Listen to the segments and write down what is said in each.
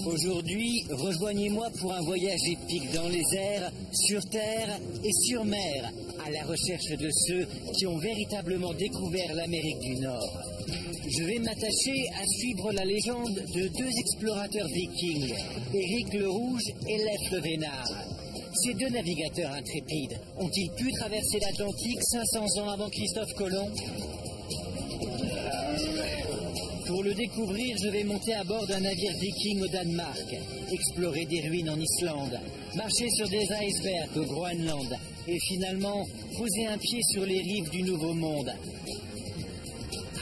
Aujourd'hui, rejoignez-moi pour un voyage épique dans les airs, sur terre et sur mer, à la recherche de ceux qui ont véritablement découvert l'Amérique du Nord. Je vais m'attacher à suivre la légende de deux explorateurs vikings, Éric le Rouge et Leif le Vénard. Ces deux navigateurs intrépides ont-ils pu traverser l'Atlantique 500 ans avant Christophe Colomb ? Pour le découvrir, je vais monter à bord d'un navire viking au Danemark, explorer des ruines en Islande, marcher sur des icebergs au Groenland et finalement poser un pied sur les rives du Nouveau Monde.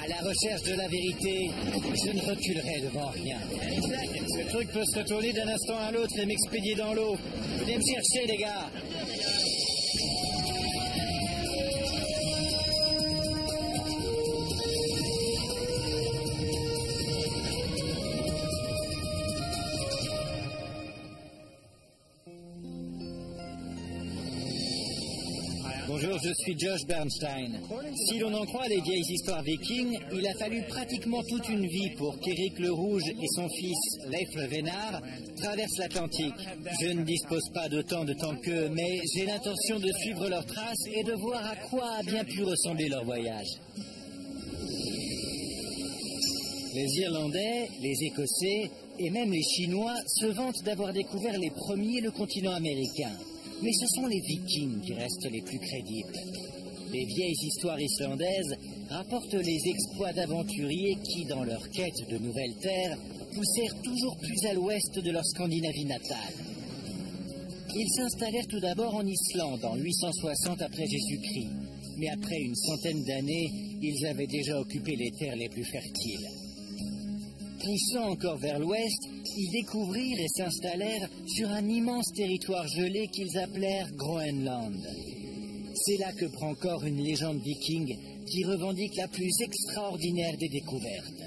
À la recherche de la vérité, je ne reculerai devant rien. Ce truc peut se retourner d'un instant à l'autre et m'expédier dans l'eau. Venez me chercher, les gars. Bonjour, je suis Josh Bernstein. Si l'on en croit les vieilles histoires vikings, il a fallu pratiquement toute une vie pour qu'Éric le Rouge et son fils Leif le Vénard traversent l'Atlantique. Je ne dispose pas d'autant de temps qu'eux, mais j'ai l'intention de suivre leurs traces et de voir à quoi a bien pu ressembler leur voyage. Les Irlandais, les Écossais et même les Chinois se vantent d'avoir découvert les premiers le continent américain. Mais ce sont les Vikings qui restent les plus crédibles. Les vieilles histoires islandaises rapportent les exploits d'aventuriers qui, dans leur quête de nouvelles terres, poussèrent toujours plus à l'ouest de leur Scandinavie natale. Ils s'installèrent tout d'abord en Islande en 860 après Jésus-Christ. Mais après une centaine d'années, ils avaient déjà occupé les terres les plus fertiles. Poussant encore vers l'ouest, ils découvrirent et s'installèrent sur un immense territoire gelé qu'ils appelèrent Groenland. C'est là que prend corps une légende viking qui revendique la plus extraordinaire des découvertes.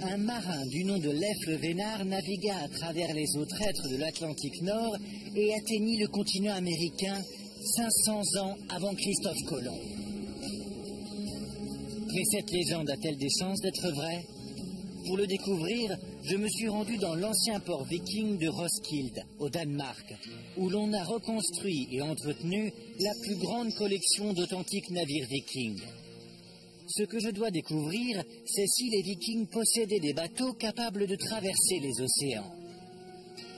Un marin du nom de Leif le Vénard navigua à travers les eaux traîtres de l'Atlantique Nord et atteignit le continent américain 500 ans avant Christophe Colomb. Mais cette légende a-t-elle des chances d'être vraie ? Pour le découvrir, je me suis rendu dans l'ancien port viking de Roskilde, au Danemark, où l'on a reconstruit et entretenu la plus grande collection d'authentiques navires vikings. Ce que je dois découvrir, c'est si les vikings possédaient des bateaux capables de traverser les océans.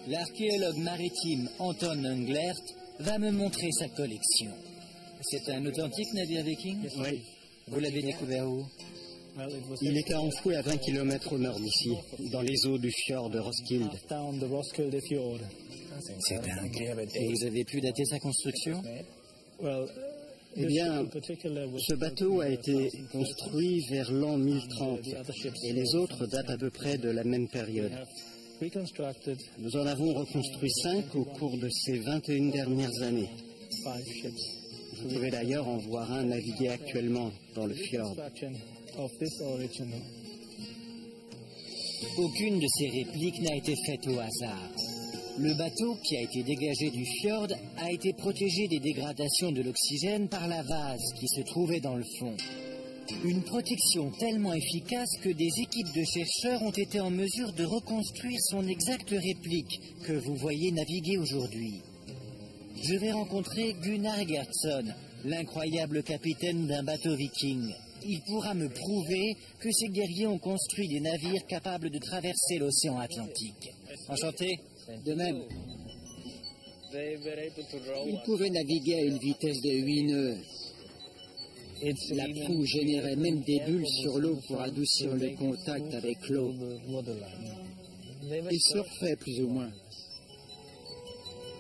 L'archéologue maritime Anton Englert va me montrer sa collection. C'est un authentique navire viking ? Oui. Vous l'avez découvert où ? Il était enfoui à 20 km au nord d'ici, dans les eaux du fjord de Roskilde. C'est dingue. Et vous avez pu dater sa construction ? Eh bien, ce bateau a été construit vers l'an 1030 et les autres datent à peu près de la même période. Nous en avons reconstruit 5 au cours de ces 21 dernières années. Vous pouvez d'ailleurs en voir un naviguer actuellement dans le fjord. Aucune de ces répliques n'a été faite au hasard. Le bateau, qui a été dégagé du fjord, a été protégé des dégradations de l'oxygène par la vase qui se trouvait dans le fond. Une protection tellement efficace que des équipes de chercheurs ont été en mesure de reconstruire son exacte réplique que vous voyez naviguer aujourd'hui. Je vais rencontrer Gunnar Gertsson, l'incroyable capitaine d'un bateau viking. Il pourra me prouver que ces guerriers ont construit des navires capables de traverser l'océan Atlantique. Enchanté. De même. Ils pouvaient naviguer à une vitesse de 8 nœuds. La proue générait même des bulles sur l'eau pour adoucir le contact avec l'eau. Ils surfaient plus ou moins.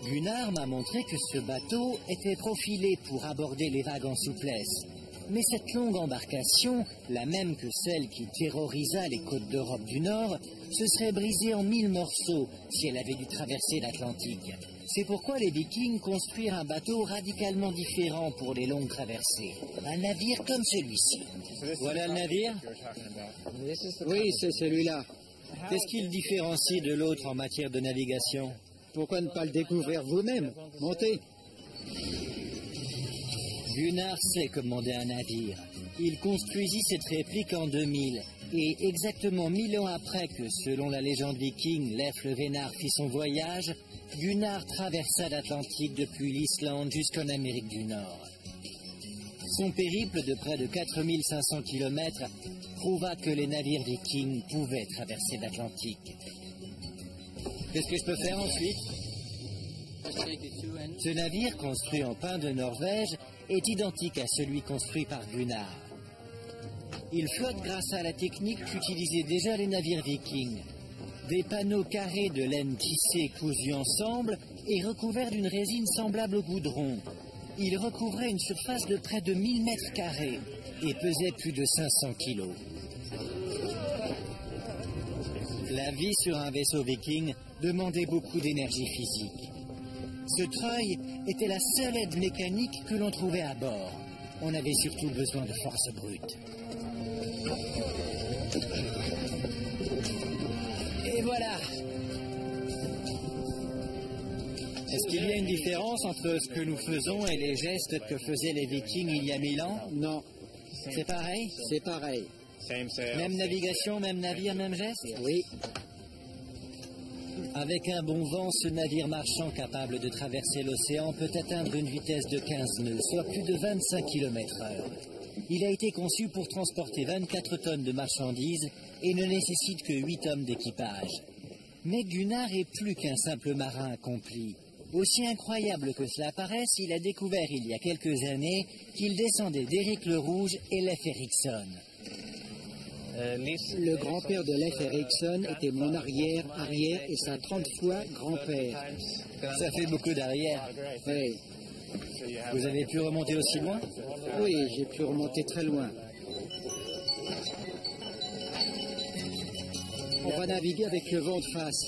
Gunnar m'a montré que ce bateau était profilé pour aborder les vagues en souplesse. Mais cette longue embarcation, la même que celle qui terrorisa les côtes d'Europe du Nord, se serait brisée en 1000 morceaux si elle avait dû traverser l'Atlantique. C'est pourquoi les Vikings construirent un bateau radicalement différent pour les longues traversées. Un navire comme celui-ci. Voilà le navire ? Oui, c'est celui-là. Qu'est-ce qui le différencie de l'autre en matière de navigation ? Pourquoi ne pas le découvrir vous-même ? Montez. Gunnar sait commander un navire. Il construisit cette réplique en 2000 Et exactement 1000 ans après que, selon la légende viking, Leif le Vénard fit son voyage, Gunnar traversa l'Atlantique depuis l'Islande jusqu'en Amérique du Nord. Son périple de près de 4500 km prouva que les navires vikings pouvaient traverser l'Atlantique. Qu'est-ce que je peux faire ensuite? Ce navire, construit en pin de Norvège, est identique à celui construit par Gunnar. Il flotte grâce à la technique qu'utilisaient déjà les navires vikings. Des panneaux carrés de laine tissée cousus ensemble et recouverts d'une résine semblable au goudron. Il recouvrait une surface de près de 1000 mètres carrés et pesait plus de 500 kilos. La vie sur un vaisseau viking demandait beaucoup d'énergie physique. Ce treuil était la seule aide mécanique que l'on trouvait à bord. On avait surtout besoin de force brute. Et voilà. Est-ce qu'il y a une différence entre ce que nous faisons et les gestes que faisaient les Vikings il y a 1000 ans? Non. C'est pareil? C'est pareil. Même navigation, même navire, même geste? Oui. Avec un bon vent, ce navire marchand capable de traverser l'océan peut atteindre une vitesse de 15 nœuds, soit plus de 25 km/h. Il a été conçu pour transporter 24 tonnes de marchandises et ne nécessite que 8 hommes d'équipage. Mais Gunnar est plus qu'un simple marin accompli. Aussi incroyable que cela paraisse, il a découvert il y a quelques années qu'il descendait d'Éric le Rouge et Leif Erikson. Le grand-père de Leif Erikson était mon arrière et sa 30 fois grand-père. Ça fait beaucoup d'arrière. Oui. Vous avez pu remonter aussi loin? Oui, j'ai pu remonter très loin. On va naviguer avec le vent de face.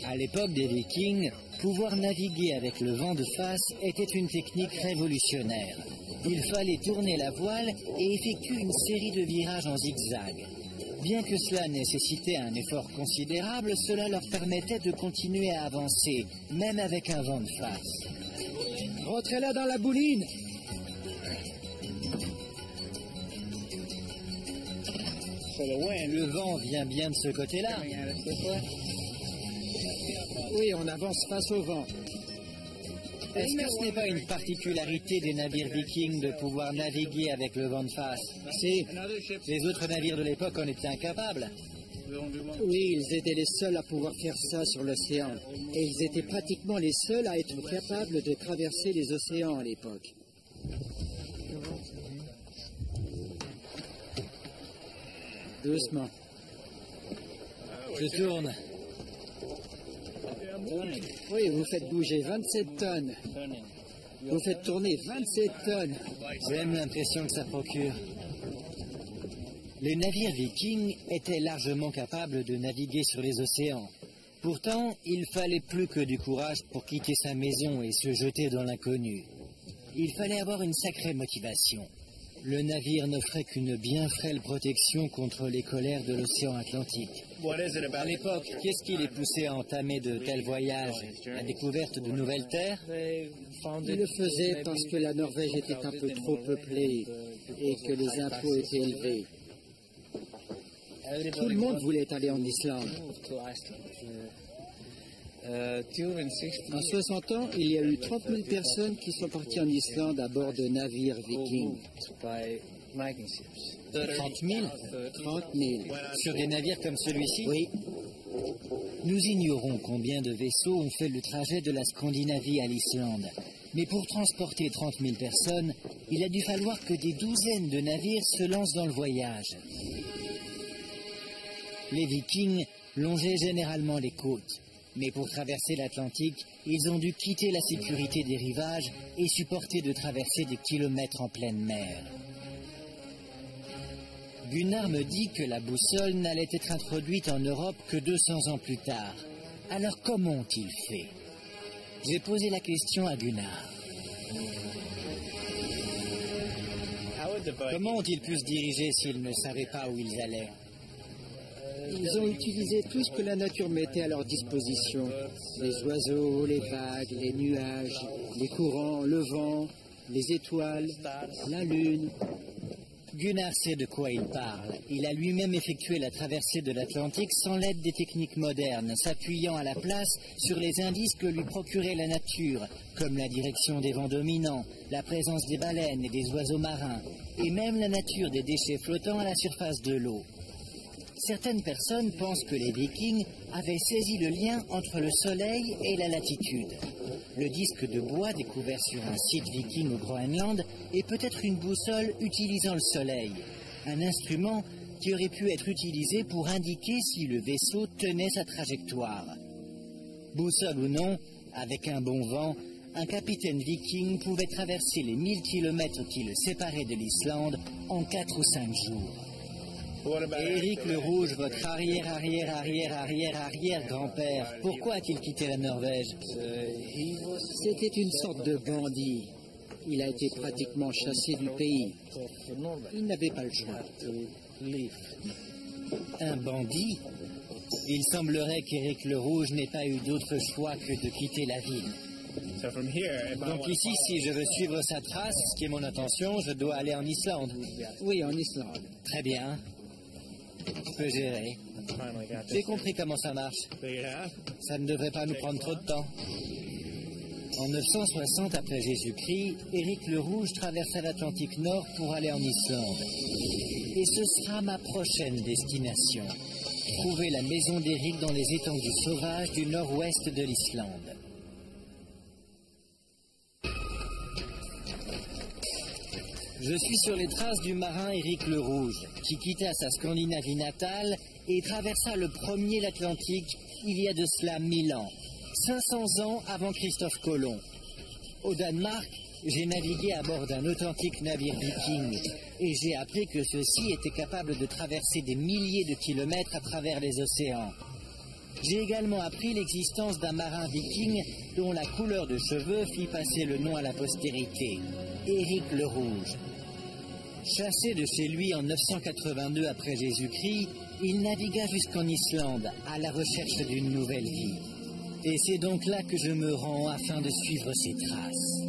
À l'époque des Vikings, pouvoir naviguer avec le vent de face était une technique révolutionnaire. Il fallait tourner la voile et effectuer une série de virages en zigzag. Bien que cela nécessitait un effort considérable, cela leur permettait de continuer à avancer, même avec un vent de face. Rentrez là dans la bouline. Le vent vient bien de ce côté-là. Oui, on avance face au vent. Est-ce que ce n'est pas une particularité des navires vikings de pouvoir naviguer avec le vent de face? Si. Les autres navires de l'époque en étaient incapables. Oui, ils étaient les seuls à pouvoir faire ça sur l'océan. Et ils étaient pratiquement les seuls à être capables de traverser les océans à l'époque. Doucement. Je tourne. Oui, vous faites bouger 27 tonnes. Vous faites tourner 27 tonnes. J'aime l'impression que ça procure. Les navires vikings étaient largement capables de naviguer sur les océans. Pourtant, il fallait plus que du courage pour quitter sa maison et se jeter dans l'inconnu. Il fallait avoir une sacrée motivation. Le navire n'offrait qu'une bien frêle protection contre les colères de l'océan Atlantique. À l'époque, qu'est-ce qui les poussait à entamer de tels voyages? La découverte de nouvelles terres? Ils le faisaient parce que la Norvège était un peu trop peuplée et que les impôts étaient élevés. Tout le monde voulait aller en Islande. En 60 ans, il y a eu 30 000 personnes qui sont parties en Islande à bord de navires vikings. 30 000? 30 000. Sur des navires comme celui-ci? Oui. Nous ignorons combien de vaisseaux ont fait le trajet de la Scandinavie à l'Islande. Mais pour transporter 30 000 personnes, il a dû falloir que des douzaines de navires se lancent dans le voyage. Les Vikings longeaient généralement les côtes. Mais pour traverser l'Atlantique, ils ont dû quitter la sécurité des rivages et supporter de traverser des kilomètres en pleine mer. Gunnar me dit que la boussole n'allait être introduite en Europe que 200 ans plus tard. Alors comment ont-ils fait? J'ai posé la question à Gunnar. Comment ont-ils pu se diriger s'ils ne savaient pas où ils allaient? Ils ont utilisé tout ce que la nature mettait à leur disposition. Les oiseaux, les vagues, les nuages, les courants, le vent, les étoiles, la lune. Gunnar sait de quoi il parle. Il a lui-même effectué la traversée de l'Atlantique sans l'aide des techniques modernes, s'appuyant à la place sur les indices que lui procurait la nature, comme la direction des vents dominants, la présence des baleines et des oiseaux marins, et même la nature des déchets flottants à la surface de l'eau. Certaines personnes pensent que les Vikings avaient saisi le lien entre le soleil et la latitude. Le disque de bois découvert sur un site viking au Groenland est peut-être une boussole utilisant le soleil, un instrument qui aurait pu être utilisé pour indiquer si le vaisseau tenait sa trajectoire. Boussole ou non, avec un bon vent, un capitaine viking pouvait traverser les 1000 km qui le séparaient de l'Islande en 4 ou 5 jours. Éric le Rouge, votre arrière-grand-père, pourquoi a-t-il quitté la Norvège? C'était une sorte de bandit. Il a été pratiquement chassé du pays. Il n'avait pas le choix. Un bandit? Il semblerait qu'Éric le Rouge n'ait pas eu d'autre choix que de quitter la ville. Donc ici, si je veux suivre sa trace, ce qui est mon intention, je dois aller en Islande. Oui, en Islande. Très bien. Je peux gérer. J'ai compris comment ça marche. Ça ne devrait pas nous prendre trop de temps. En 960 après Jésus-Christ, Éric le Rouge traversa l'Atlantique Nord pour aller en Islande. Et ce sera ma prochaine destination. Trouver la maison d'Éric dans les étendues sauvages du nord-ouest de l'Islande. Je suis sur les traces du marin Éric le Rouge, qui quitta sa Scandinavie natale et traversa le premier l'Atlantique il y a de cela 1000 ans, 500 ans avant Christophe Colomb. Au Danemark, j'ai navigué à bord d'un authentique navire viking et j'ai appris que ceux-ci étaient capables de traverser des milliers de kilomètres à travers les océans. J'ai également appris l'existence d'un marin viking dont la couleur de cheveux fit passer le nom à la postérité, Éric le Rouge. Chassé de chez lui en 982 après Jésus-Christ, il navigua jusqu'en Islande à la recherche d'une nouvelle vie. Et c'est donc là que je me rends afin de suivre ses traces.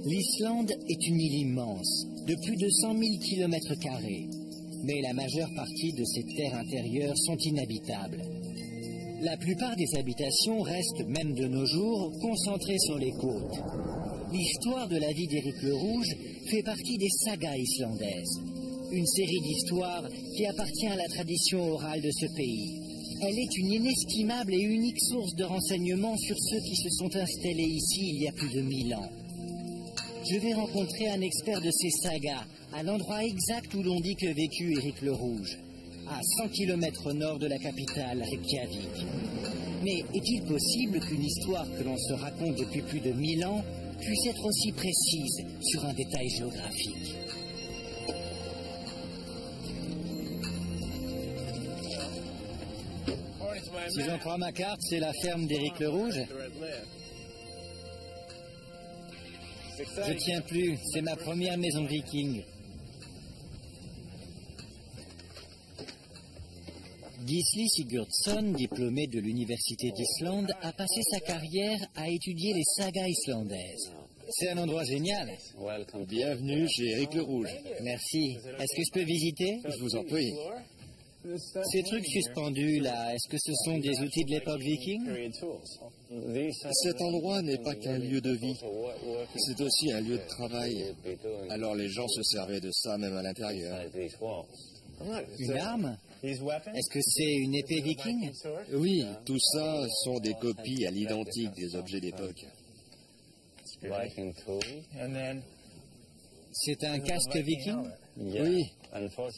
L'Islande est une île immense, de plus de 100 000 km², mais la majeure partie de ses terres intérieures sont inhabitables. La plupart des habitations restent, même de nos jours, concentrées sur les côtes. L'histoire de la vie d'Éric le Rouge fait partie des sagas islandaises, une série d'histoires qui appartient à la tradition orale de ce pays. Elle est une inestimable et unique source de renseignements sur ceux qui se sont installés ici il y a plus de 1000 ans. Je vais rencontrer un expert de ces sagas, à l'endroit exact où l'on dit que vécut Éric le Rouge, à 100 km au nord de la capitale, Reykjavik. Mais est-il possible qu'une histoire que l'on se raconte depuis plus de 1000 ans puisse être aussi précise sur un détail géographique? Si j'en crois ma carte, c'est la ferme d'Éric le Rouge. Je tiens plus, c'est ma première maison viking. Gisli Sigurdsson, diplômé de l'Université d'Islande, a passé sa carrière à étudier les sagas islandaises. C'est un endroit génial. Bienvenue chez Éric le Rouge. Merci. Est-ce que je peux visiter? Je vous en prie. Ces trucs suspendus là, est-ce que ce sont des outils de l'époque viking? Cet endroit n'est pas qu'un lieu de vie, c'est aussi un lieu de travail. Alors les gens se servaient de ça même à l'intérieur. Une arme? Est-ce que c'est une épée viking? Oui, tout ça sont des copies à l'identique des objets d'époque. C'est un casque viking? Oui.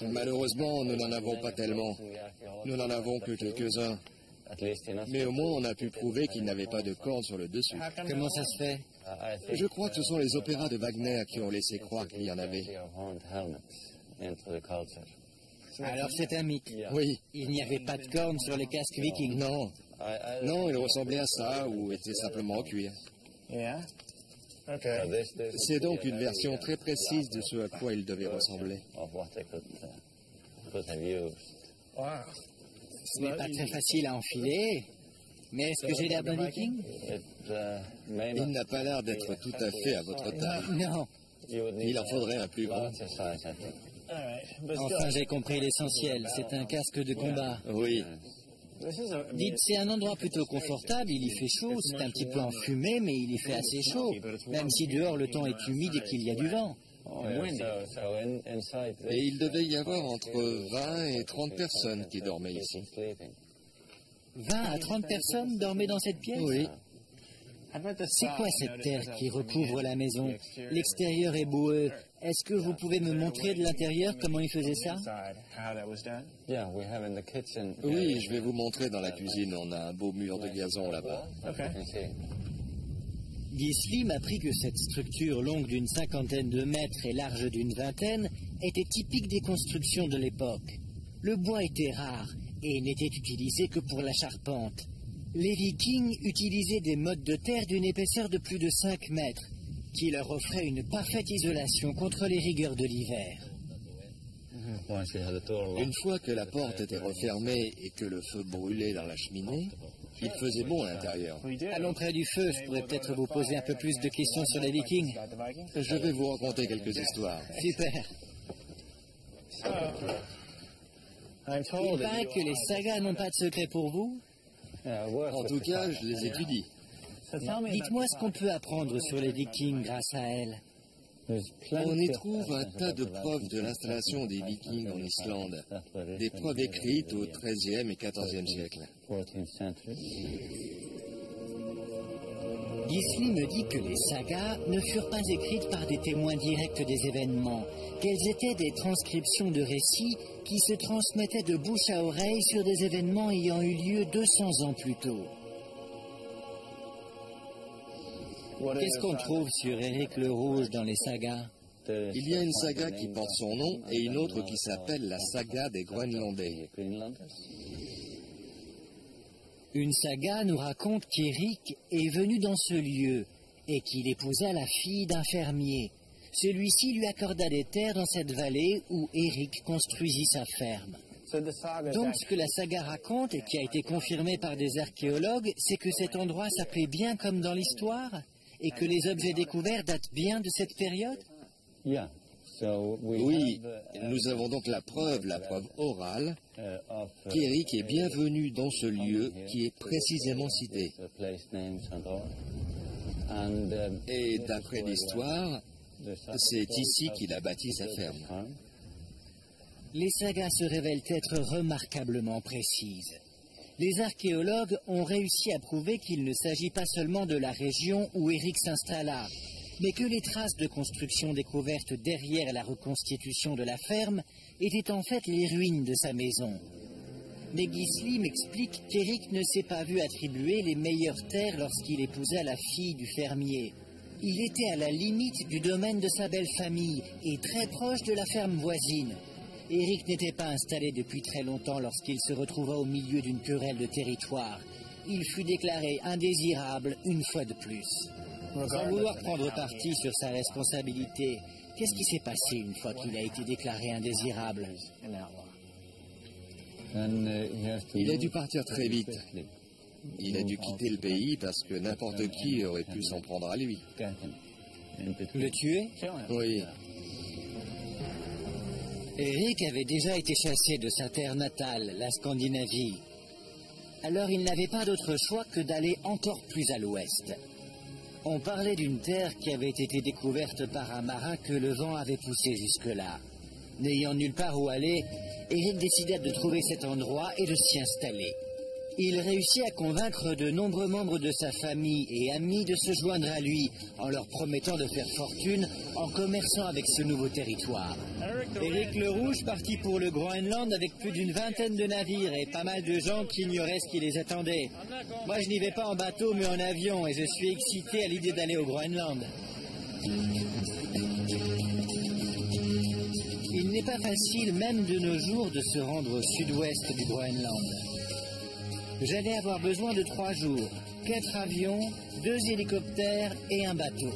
Malheureusement, nous n'en avons pas tellement. Nous n'en avons que quelques-uns. Mais au moins, on a pu prouver qu'il n'avait pas de cornes sur le dessus. Comment ça se fait? Je crois que ce sont les opéras de Wagner qui ont laissé croire qu'il y en avait. Alors c'est un mythe. Oui. Il n'y avait pas de cornes sur les casques vikings. Non. Non, il ressemblait à ça ou était simplement en cuir. C'est donc une version très précise de ce à quoi il devait ressembler. Ce n'est pas très facile à enfiler, mais est-ce que j'ai l'air d'un viking? Il n'a pas l'air d'être tout à fait à votre taille. Non, Il en faudrait un plus grand. Enfin, j'ai compris l'essentiel. C'est un casque de combat. Oui. Dites, c'est un endroit plutôt confortable, il y fait chaud, c'est un petit peu enfumé, mais il y fait assez chaud, même si dehors le temps est humide et qu'il y a du vent. Et il devait y avoir entre 20 et 30 personnes qui dormaient ici. 20 à 30 personnes dormaient dans cette pièce? Oui. C'est quoi cette terre qui recouvre la maison? L'extérieur est boueux. Est-ce que vous pouvez me montrer de l'intérieur comment ils faisaient ça? Oui, je vais vous montrer dans la cuisine. On a un beau mur de gazon là-bas. Gisli m'a appris que cette structure longue d'une 50aine de mètres et large d'une 20aine était typique des constructions de l'époque. Le bois était rare et n'était utilisé que pour la charpente. Les Vikings utilisaient des mottes de terre d'une épaisseur de plus de 5 mètres, qui leur offraient une parfaite isolation contre les rigueurs de l'hiver. Une fois que la porte était refermée et que le feu brûlait dans la cheminée, il faisait bon à l'intérieur. Allons près du feu, je pourrais peut-être vous poser un peu plus de questions sur les Vikings. Je vais vous raconter quelques histoires. Super. Il paraît que les sagas n'ont pas de secret pour vous. En tout cas, je les étudie. Dites-moi ce qu'on peut apprendre sur les Vikings grâce à elles. On y trouve un tas de preuves de l'installation des Vikings en Islande, des preuves écrites au XIIIe et XIVe siècle. Gisli me dit que les sagas ne furent pas écrites par des témoins directs des événements, qu'elles étaient des transcriptions de récits qui se transmettaient de bouche à oreille sur des événements ayant eu lieu 200 ans plus tôt. Qu'est-ce qu'on trouve sur Éric le Rouge dans les sagas? Il y a une saga qui porte son nom et une autre qui s'appelle la saga des Groenlandais. Une saga nous raconte qu'Éric est venu dans ce lieu et qu'il épousa la fille d'un fermier. Celui-ci lui accorda des terres dans cette vallée où Éric construisit sa ferme. Donc ce que la saga raconte et qui a été confirmé par des archéologues, c'est que cet endroit s'appelait bien comme dans l'histoire et que les objets découverts datent bien de cette période? Oui, nous avons donc la preuve orale, qu'Éric est bienvenu dans ce lieu qui est précisément cité. Et d'après l'histoire, c'est ici qu'il a bâti sa ferme. Les sagas se révèlent être remarquablement précises. Les archéologues ont réussi à prouver qu'il ne s'agit pas seulement de la région où Éric s'installa, mais que les traces de construction découvertes derrière la reconstitution de la ferme étaient en fait les ruines de sa maison. Mais Gisli m'explique qu'Éric ne s'est pas vu attribuer les meilleures terres lorsqu'il épousa la fille du fermier. Il était à la limite du domaine de sa belle famille et très proche de la ferme voisine. Éric n'était pas installé depuis très longtemps lorsqu'il se retrouva au milieu d'une querelle de territoire. Il fut déclaré indésirable une fois de plus. Sans vouloir prendre parti sur sa responsabilité, qu'est-ce qui s'est passé une fois qu'il a été déclaré indésirable? Il a dû partir très vite. Il a dû quitter le pays parce que n'importe qui aurait pu s'en prendre à lui. Le tuer? Oui. Éric avait déjà été chassé de sa terre natale, la Scandinavie. Alors il n'avait pas d'autre choix que d'aller encore plus à l'ouest. On parlait d'une terre qui avait été découverte par un marin que le vent avait poussé jusque-là. N'ayant nulle part où aller, Éric décida de trouver cet endroit et de s'y installer. Il réussit à convaincre de nombreux membres de sa famille et amis de se joindre à lui, en leur promettant de faire fortune en commerçant avec ce nouveau territoire. Éric le Rouge partit pour le Groenland avec plus d'une vingtaine de navires et pas mal de gens qui ignoraient ce qui les attendait. Moi, je n'y vais pas en bateau, mais en avion, et je suis excité à l'idée d'aller au Groenland. Il n'est pas facile, même de nos jours, de se rendre au sud-ouest du Groenland. J'allais avoir besoin de 3 jours, 4 avions, 2 hélicoptères et un bateau.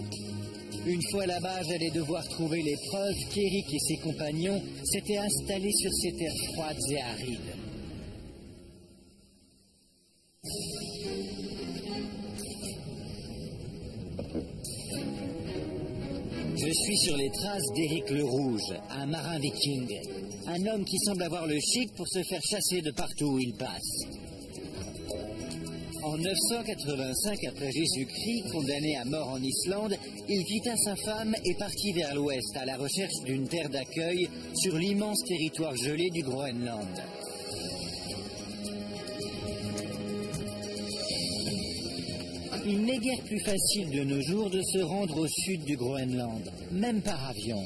Une fois là-bas, j'allais devoir trouver les preuves qu'Éric et ses compagnons s'étaient installés sur ces terres froides et arides. Je suis sur les traces d'Éric le Rouge, un marin viking. Un homme qui semble avoir le chic pour se faire chasser de partout où il passe. En 985 après Jésus-Christ, condamné à mort en Islande, il quitta sa femme et partit vers l'ouest à la recherche d'une terre d'accueil sur l'immense territoire gelé du Groenland. Il n'est guère plus facile de nos jours de se rendre au sud du Groenland, même par avion.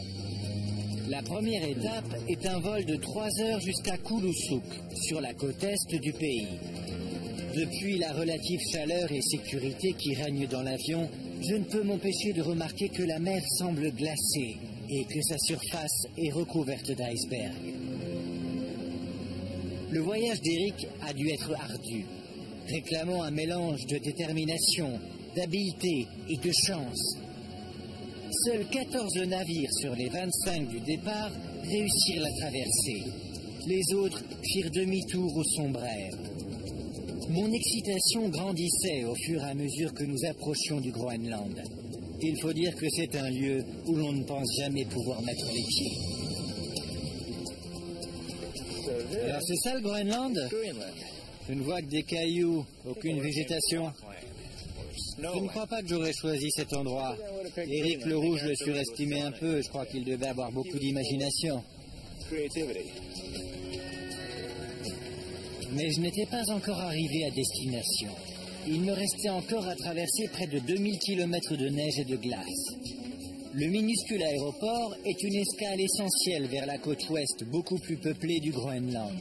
La première étape est un vol de 3 heures jusqu'à Kulusuk, sur la côte est du pays. Depuis la relative chaleur et sécurité qui règne dans l'avion, je ne peux m'empêcher de remarquer que la mer semble glacée et que sa surface est recouverte d'icebergs. Le voyage d'Éric a dû être ardu, réclamant un mélange de détermination, d'habileté et de chance. Seuls 14 navires sur les 25 du départ réussirent la traversée. Les autres firent demi-tour ou sombrèrent. Mon excitation grandissait au fur et à mesure que nous approchions du Groenland. Il faut dire que c'est un lieu où l'on ne pense jamais pouvoir mettre les pieds. Alors c'est ça le Groenland ? Je ne vois que des cailloux, aucune végétation. Je ne crois pas que j'aurais choisi cet endroit. Éric le Rouge le surestimait un peu, je crois qu'il devait avoir beaucoup d'imagination. Mais je n'étais pas encore arrivé à destination. Il me restait encore à traverser près de 2000 km de neige et de glace. Le minuscule aéroport est une escale essentielle vers la côte ouest, beaucoup plus peuplée du Groenland.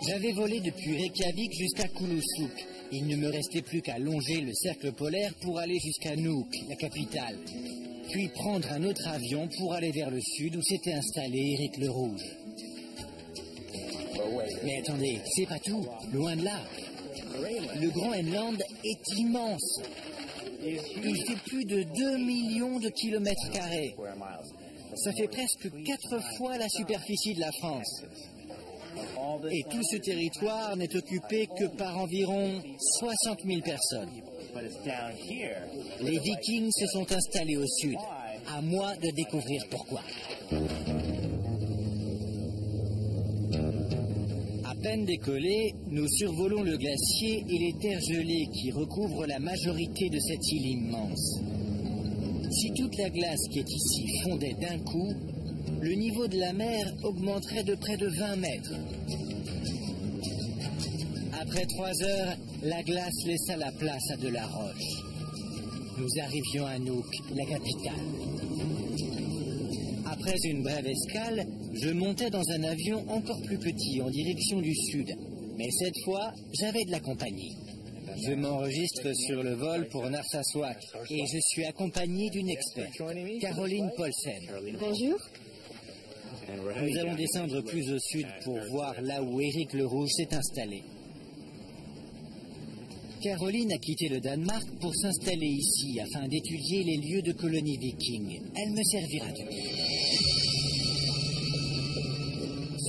J'avais volé depuis Reykjavik jusqu'à Kulusuk. Il ne me restait plus qu'à longer le cercle polaire pour aller jusqu'à Nuuk, la capitale. Puis prendre un autre avion pour aller vers le sud où s'était installé Éric le Rouge. Mais attendez, c'est pas tout, loin de là. Le Groenland est immense. Il fait plus de 2 millions de kilomètres carrés. Ça fait presque 4 fois la superficie de la France. Et tout ce territoire n'est occupé que par environ 60 000 personnes. Les Vikings se sont installés au sud. À moi de découvrir pourquoi. À peine décollés, nous survolons le glacier et les terres gelées qui recouvrent la majorité de cette île immense. Si toute la glace qui est ici fondait d'un coup, le niveau de la mer augmenterait de près de 20 mètres. Après 3 heures, la glace laissa la place à de la roche. Nous arrivions à Nuuk, la capitale. Après une brève escale, je montais dans un avion encore plus petit en direction du sud. Mais cette fois, j'avais de la compagnie. Je m'enregistre sur le vol pour Narsarsuaq et je suis accompagné d'une experte, Caroline Paulsen. Bonjour. Nous allons descendre plus au sud pour voir là où Éric le Rouge s'est installé. Caroline a quitté le Danemark pour s'installer ici afin d'étudier les lieux de colonies vikings. Elle me servira de guide.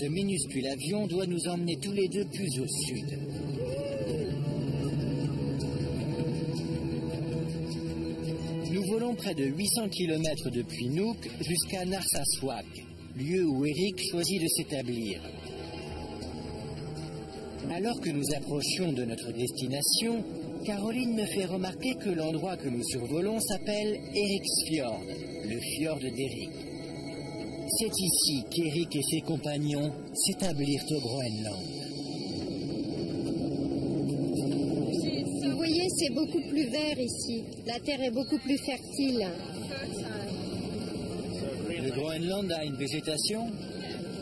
Ce minuscule avion doit nous emmener tous les deux plus au sud. Nous volons près de 800 km depuis Nuuk jusqu'à Narsarsuaq, lieu où Éric choisit de s'établir. Alors que nous approchions de notre destination, Caroline me fait remarquer que l'endroit que nous survolons s'appelle Eriksfjord, le fjord d'Éric. C'est ici qu'Éric et ses compagnons s'établirent au Groenland. Vous voyez, c'est beaucoup plus vert ici. La terre est beaucoup plus fertile. Le Groenland a une végétation ?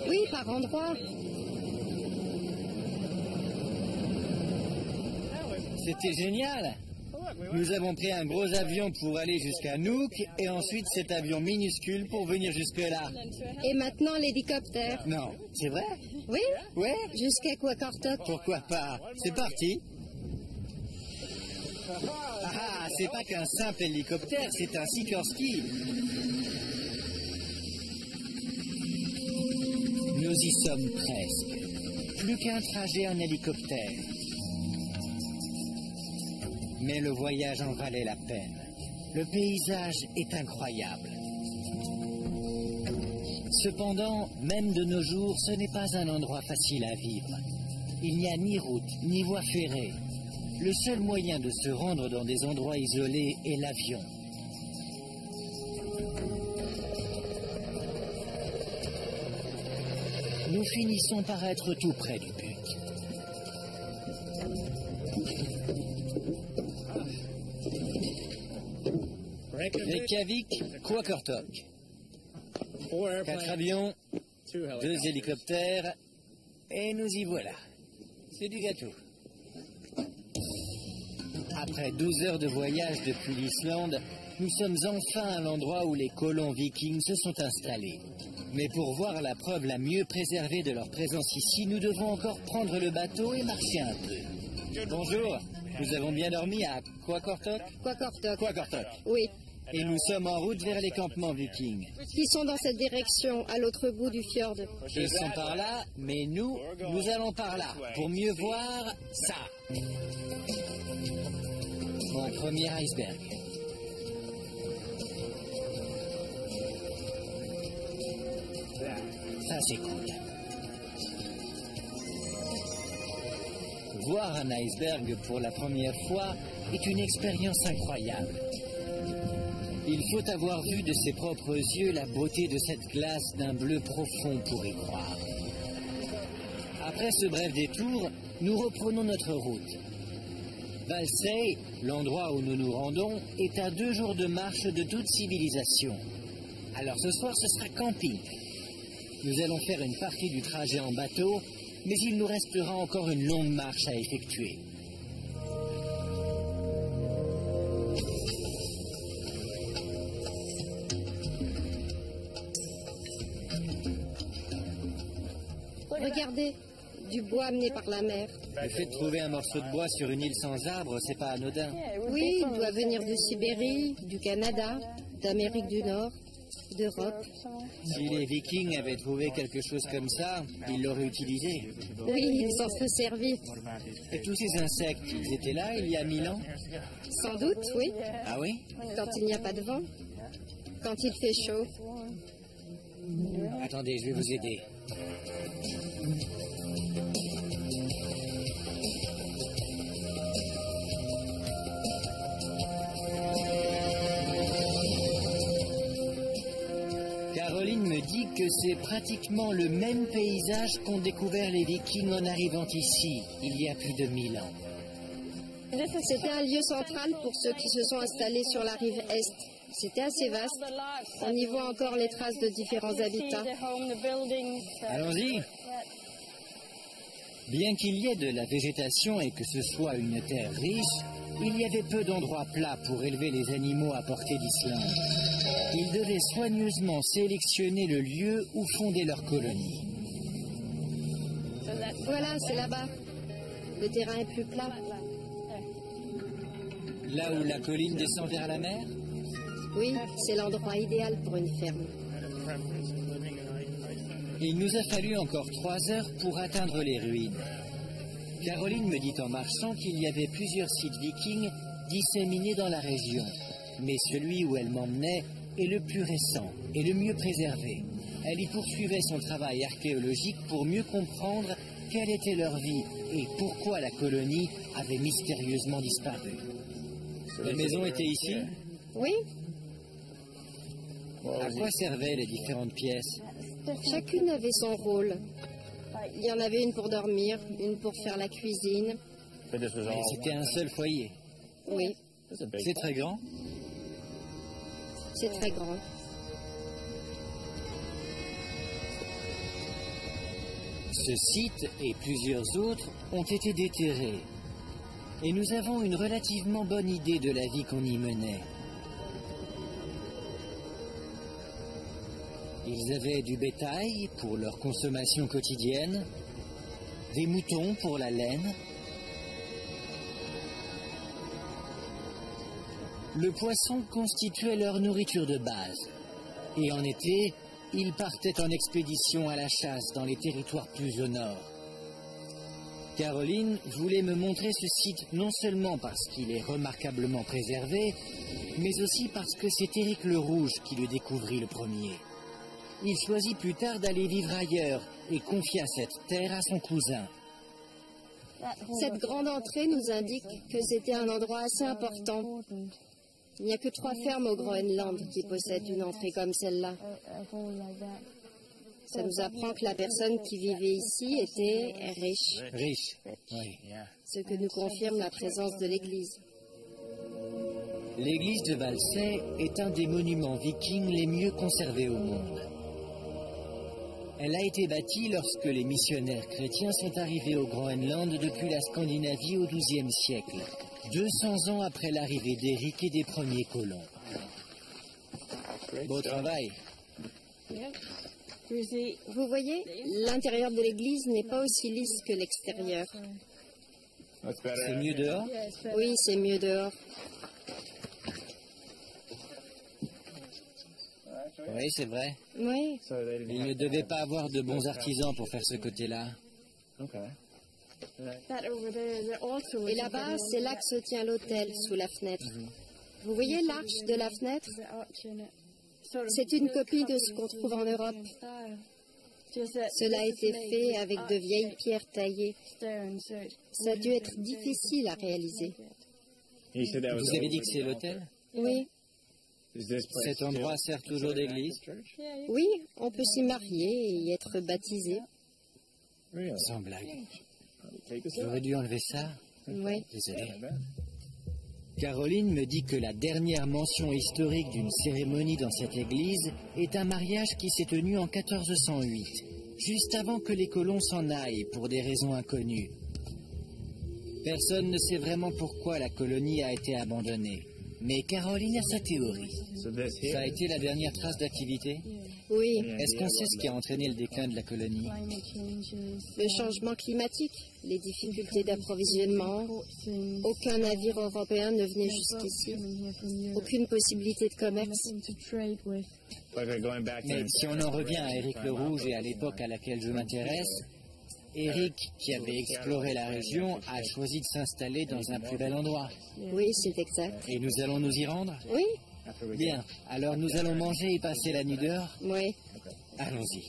Oui, par endroits. C'était génial! Nous avons pris un gros avion pour aller jusqu'à Nuuk et ensuite cet avion minuscule pour venir jusque-là. Et maintenant l'hélicoptère. Non, c'est vrai? Oui? Ouais? Jusqu'à Qaqortoq. Pourquoi pas? C'est parti! Ah, c'est pas qu'un simple hélicoptère, c'est un Sikorsky. Nous y sommes presque. Plus qu'un trajet en hélicoptère. Mais le voyage en valait la peine. Le paysage est incroyable. Cependant, même de nos jours, ce n'est pas un endroit facile à vivre. Il n'y a ni route, ni voie ferrée. Le seul moyen de se rendre dans des endroits isolés est l'avion. Nous finissons par être tout près du but. Reykjavik, Qaqortoq. 4 avions, 2 hélicoptères, et nous y voilà. C'est du gâteau. Après 12 heures de voyage depuis l'Islande, nous sommes enfin à l'endroit où les colons vikings se sont installés. Mais pour voir la preuve la mieux préservée de leur présence ici, nous devons encore prendre le bateau et marcher un peu. Bonjour, nous avons bien dormi à Qaqortoq? Qaqortoq. Oui. Et nous sommes en route vers les campements vikings. Ils sont dans cette direction, à l'autre bout du fjord. Ils sont par là, mais nous allons par là, pour mieux voir ça. Mon premier iceberg. Ça, c'est cool. Voir un iceberg pour la première fois est une expérience incroyable. Il faut avoir vu de ses propres yeux la beauté de cette glace d'un bleu profond pour y croire. Après ce bref détour, nous reprenons notre route. Valsøy, l'endroit où nous nous rendons, est à 2 jours de marche de toute civilisation. Alors ce soir, ce sera camping. Nous allons faire une partie du trajet en bateau, mais il nous restera encore une longue marche à effectuer. Regardez, du bois amené par la mer. Le fait de trouver un morceau de bois sur une île sans arbre, c'est pas anodin. Oui, il doit venir de Sibérie, du Canada, d'Amérique du Nord, d'Europe. Si les Vikings avaient trouvé quelque chose comme ça, ils l'auraient utilisé. Oui, ils s'en seraient servis. Et tous ces insectes, ils étaient là il y a 1000 ans? Sans doute, oui. Ah oui? Quand il n'y a pas de vent, quand il fait chaud. Attendez, je vais vous aider. Caroline me dit que c'est pratiquement le même paysage qu'ont découvert les Vikings en arrivant ici, il y a plus de 1000 ans. C'était un lieu central pour ceux qui se sont installés sur la rive est. C'était assez vaste. On y voit encore les traces de différents habitats. Allons-y. Bien qu'il y ait de la végétation et que ce soit une terre riche, il y avait peu d'endroits plats pour élever les animaux à portée d'Islande. Ils devaient soigneusement sélectionner le lieu où fonder leur colonie. Voilà, c'est là-bas. Le terrain est plus plat. Là où la colline descend vers la mer? Oui, c'est l'endroit idéal pour une ferme. Il nous a fallu encore 3 heures pour atteindre les ruines. Caroline me dit en marchant qu'il y avait plusieurs sites vikings disséminés dans la région. Mais celui où elle m'emmenait est le plus récent et le mieux préservé. Elle y poursuivait son travail archéologique pour mieux comprendre quelle était leur vie et pourquoi la colonie avait mystérieusement disparu. La maison était ici? Oui. À quoi servaient les différentes pièces? Chacune avait son rôle. Il y en avait une pour dormir, une pour faire la cuisine. Mais c'était un seul foyer. Oui. C'est très grand? C'est très grand. Ce site et plusieurs autres ont été déterrés. Et nous avons une relativement bonne idée de la vie qu'on y menait. Ils avaient du bétail pour leur consommation quotidienne, des moutons pour la laine. Le poisson constituait leur nourriture de base. Et en été, ils partaient en expédition à la chasse dans les territoires plus au nord. Caroline voulait me montrer ce site non seulement parce qu'il est remarquablement préservé, mais aussi parce que c'est Éric le Rouge qui le découvrit le premier. Il choisit plus tard d'aller vivre ailleurs et confia cette terre à son cousin. Cette grande entrée nous indique que c'était un endroit assez important. Il n'y a que 3 fermes au Groenland qui possèdent une entrée comme celle-là. Ça nous apprend que la personne qui vivait ici était riche. Riche, oui. Ce que nous confirme la présence de l'église. L'église de Valsay est un des monuments vikings les mieux conservés au monde. Elle a été bâtie lorsque les missionnaires chrétiens sont arrivés au Groenland depuis la Scandinavie au XIIe siècle, 200 ans après l'arrivée d'Éric et des premiers colons. Beau travail. Vous voyez, l'intérieur de l'église n'est pas aussi lisse que l'extérieur. C'est mieux dehors? Oui, c'est mieux dehors. Oui, c'est vrai. Oui. Il ne devait pas avoir de bons artisans pour faire ce côté-là. Et là-bas, c'est là que se tient l'autel, sous la fenêtre. Vous voyez l'arche de la fenêtre? C'est une copie de ce qu'on trouve en Europe. Cela a été fait avec de vieilles pierres taillées. Ça a dû être difficile à réaliser. Vous avez dit que c'est l'autel? Oui. Cet endroit sert toujours d'église? Oui, on peut s'y marier et y être baptisé. Sans blague. J'aurais dû enlever ça. Oui. Désolé. Caroline me dit que la dernière mention historique d'une cérémonie dans cette église est un mariage qui s'est tenu en 1408, juste avant que les colons s'en aillent pour des raisons inconnues. Personne ne sait vraiment pourquoi la colonie a été abandonnée, mais Caroline a sa théorie. Ça a été la dernière trace d'activité? Oui. Est-ce qu'on sait ce qui a entraîné le déclin de la colonie? Le changement climatique, les difficultés d'approvisionnement, aucun navire européen ne venait jusqu'ici, aucune possibilité de commerce. Mais si on en revient à Éric le Rouge et à l'époque à laquelle je m'intéresse, Éric, qui avait exploré la région, a choisi de s'installer dans un plus bel endroit. Oui, c'est exact. Et nous allons nous y rendre? Oui. Bien, alors nous allons manger et passer la nuit dehors? Oui. Allons-y.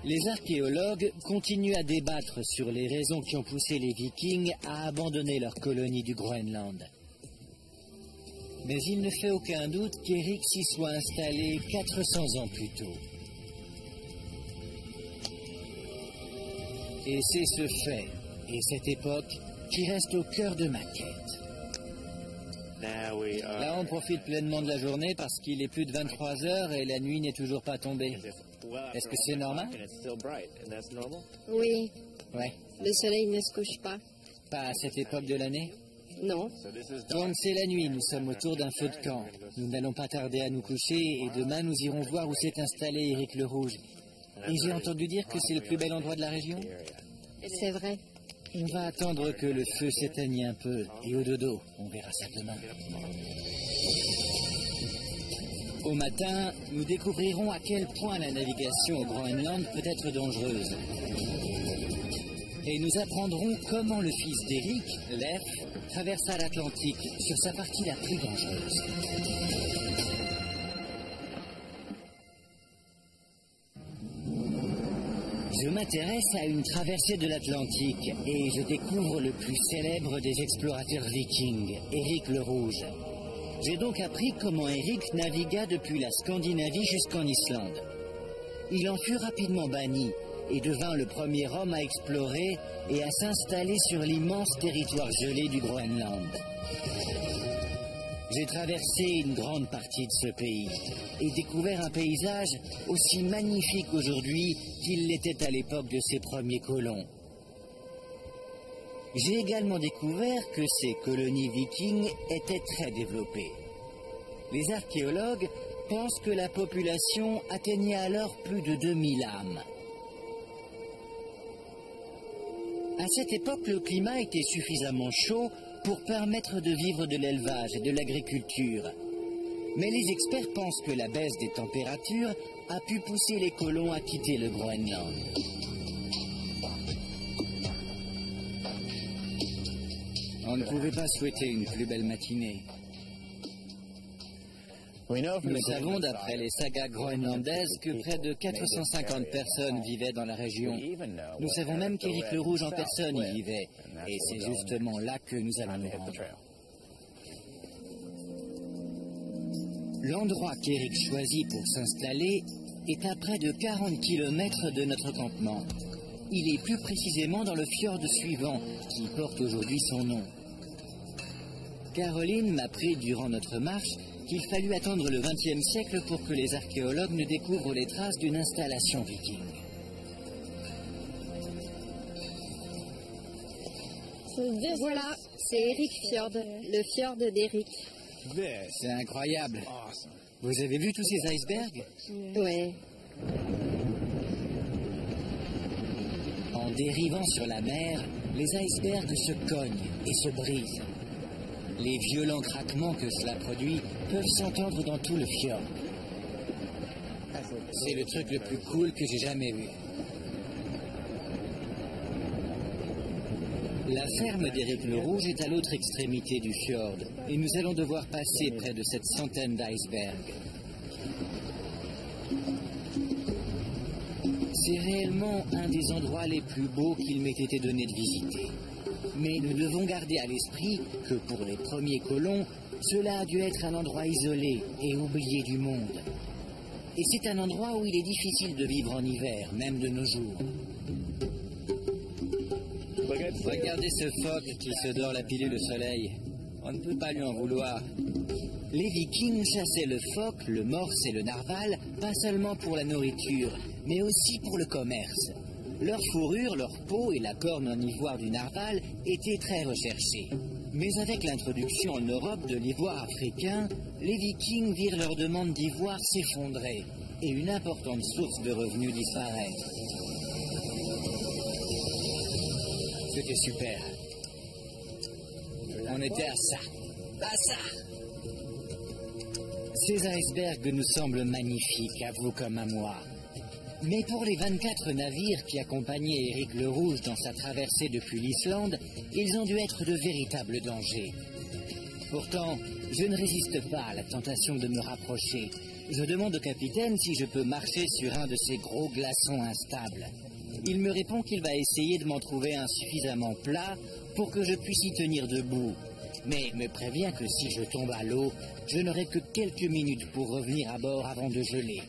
Les archéologues continuent à débattre sur les raisons qui ont poussé les Vikings à abandonner leur colonie du Groenland. Mais il ne fait aucun doute qu'Éric s'y soit installé 400 ans plus tôt. Et c'est ce fait, et cette époque, qui reste au cœur de ma quête. Là, on profite pleinement de la journée parce qu'il est plus de 23 heures et la nuit n'est toujours pas tombée. Est-ce que c'est normal? Oui. Ouais. Le soleil ne se couche pas. Pas à cette époque de l'année? Non. Donc c'est la nuit, nous sommes autour d'un feu de camp. Nous n'allons pas tarder à nous coucher et demain nous irons voir où s'est installé Éric le Rouge. Et j'ai entendu dire que c'est le plus bel endroit de la région? C'est vrai. On va attendre que le feu s'éteigne un peu, et au dodo, on verra ça demain. Au matin, nous découvrirons à quel point la navigation au Groenland peut être dangereuse. Et nous apprendrons comment le fils d'Éric, Leif, traversa l'Atlantique sur sa partie la plus dangereuse. Je m'intéresse à une traversée de l'Atlantique et je découvre le plus célèbre des explorateurs vikings, Éric le Rouge. J'ai donc appris comment Éric navigua depuis la Scandinavie jusqu'en Islande. Il en fut rapidement banni et devint le premier homme à explorer et à s'installer sur l'immense territoire gelé du Groenland. J'ai traversé une grande partie de ce pays et découvert un paysage aussi magnifique aujourd'hui qu'il l'était à l'époque de ses premiers colons. J'ai également découvert que ces colonies vikings étaient très développées. Les archéologues pensent que la population atteignait alors plus de 2000 âmes. À cette époque, le climat était suffisamment chaud pour permettre de vivre de l'élevage et de l'agriculture. Mais les experts pensent que la baisse des températures a pu pousser les colons à quitter le Groenland. On ne pouvait pas souhaiter une plus belle matinée. Nous savons, d'après les sagas groenlandaises, que près de 450 personnes vivaient dans la région. Nous savons même qu'Éric le Rouge en personne y vivait. Et c'est justement là que nous allons nous rendre. L'endroit qu'Éric choisit pour s'installer est à près de 40 km de notre campement. Il est plus précisément dans le fjord suivant, qui porte aujourd'hui son nom. Caroline m'apprit durant notre marche qu'il fallut attendre le XXe siècle pour que les archéologues ne découvrent les traces d'une installation viking. Voilà, c'est Eric Fjord, le fjord d'Eric. C'est incroyable. Vous avez vu tous ces icebergs? Ouais. En dérivant sur la mer, les icebergs se cognent et se brisent. Les violents craquements que cela produit peuvent s'entendre dans tout le fjord. C'est le truc le plus cool que j'ai jamais vu. La ferme d'Éric le Rouge est à l'autre extrémité du fjord et nous allons devoir passer près de cette centaine d'icebergs. C'est réellement un des endroits les plus beaux qu'il m'ait été donné de visiter. Mais nous devons garder à l'esprit que pour les premiers colons, cela a dû être un endroit isolé et oublié du monde. Et c'est un endroit où il est difficile de vivre en hiver, même de nos jours. Regardez ce phoque qui se dort la pilule au soleil. On ne peut pas lui en vouloir. Les Vikings chassaient le phoque, le morse et le narval, pas seulement pour la nourriture, mais aussi pour le commerce. Leur fourrure, leur peau et la corne en ivoire du narval étaient très recherchées. Mais avec l'introduction en Europe de l'ivoire africain, les Vikings virent leur demande d'ivoire s'effondrer et une importante source de revenus disparaître. C'était super. On était à ça. À ça. Ces icebergs nous semblent magnifiques, à vous comme à moi. Mais pour les 24 navires qui accompagnaient Éric le Rouge dans sa traversée depuis l'Islande, ils ont dû être de véritables dangers. Pourtant, je ne résiste pas à la tentation de me rapprocher. Je demande au capitaine si je peux marcher sur un de ces gros glaçons instables. Il me répond qu'il va essayer de m'en trouver un suffisamment plat pour que je puisse y tenir debout. Mais me prévient que si je tombe à l'eau, je n'aurai que quelques minutes pour revenir à bord avant de geler.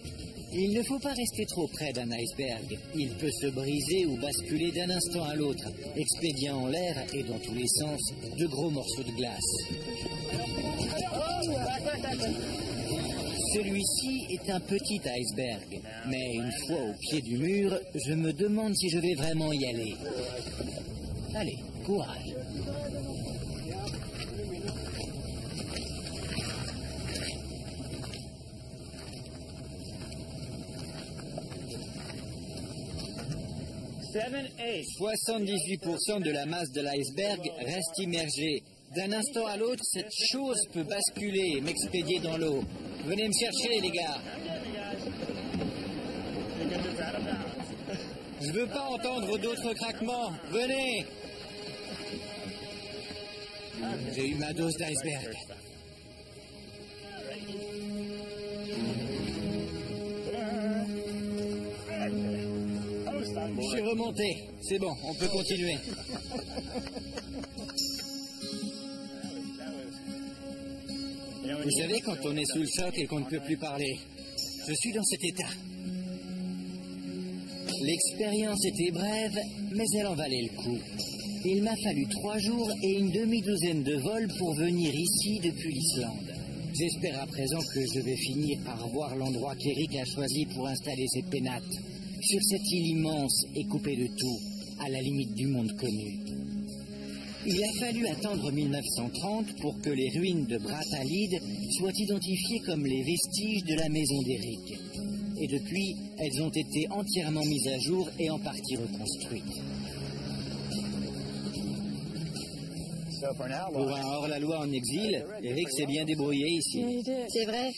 Il ne faut pas rester trop près d'un iceberg. Il peut se briser ou basculer d'un instant à l'autre, expédiant en l'air et dans tous les sens de gros morceaux de glace. Celui-ci est un petit iceberg, mais une fois au pied du mur, je me demande si je vais vraiment y aller. Allez, courage. « 78% de la masse de l'iceberg reste immergée. D'un instant à l'autre, cette chose peut basculer et m'expédier dans l'eau. Venez me chercher, les gars. Je veux pas entendre d'autres craquements. Venez. J'ai eu ma dose d'iceberg. Je suis remonté. C'est bon, on peut continuer. Vous savez, quand on est sous le choc et qu'on ne peut plus parler, je suis dans cet état. L'expérience était brève, mais elle en valait le coup. Il m'a fallu 3 jours et une demi-douzaine de vols pour venir ici depuis l'Islande. J'espère à présent que je vais finir par voir l'endroit qu'Éric a choisi pour installer ses pénates. Sur cette île immense et coupée de tout, à la limite du monde connu. Il a fallu attendre 1930 pour que les ruines de Brattahlid soient identifiées comme les vestiges de la maison d'Éric. Et depuis, elles ont été entièrement mises à jour et en partie reconstruites. Pour un hors-la-loi en exil, Éric s'est bien débrouillé ici. C'est vrai.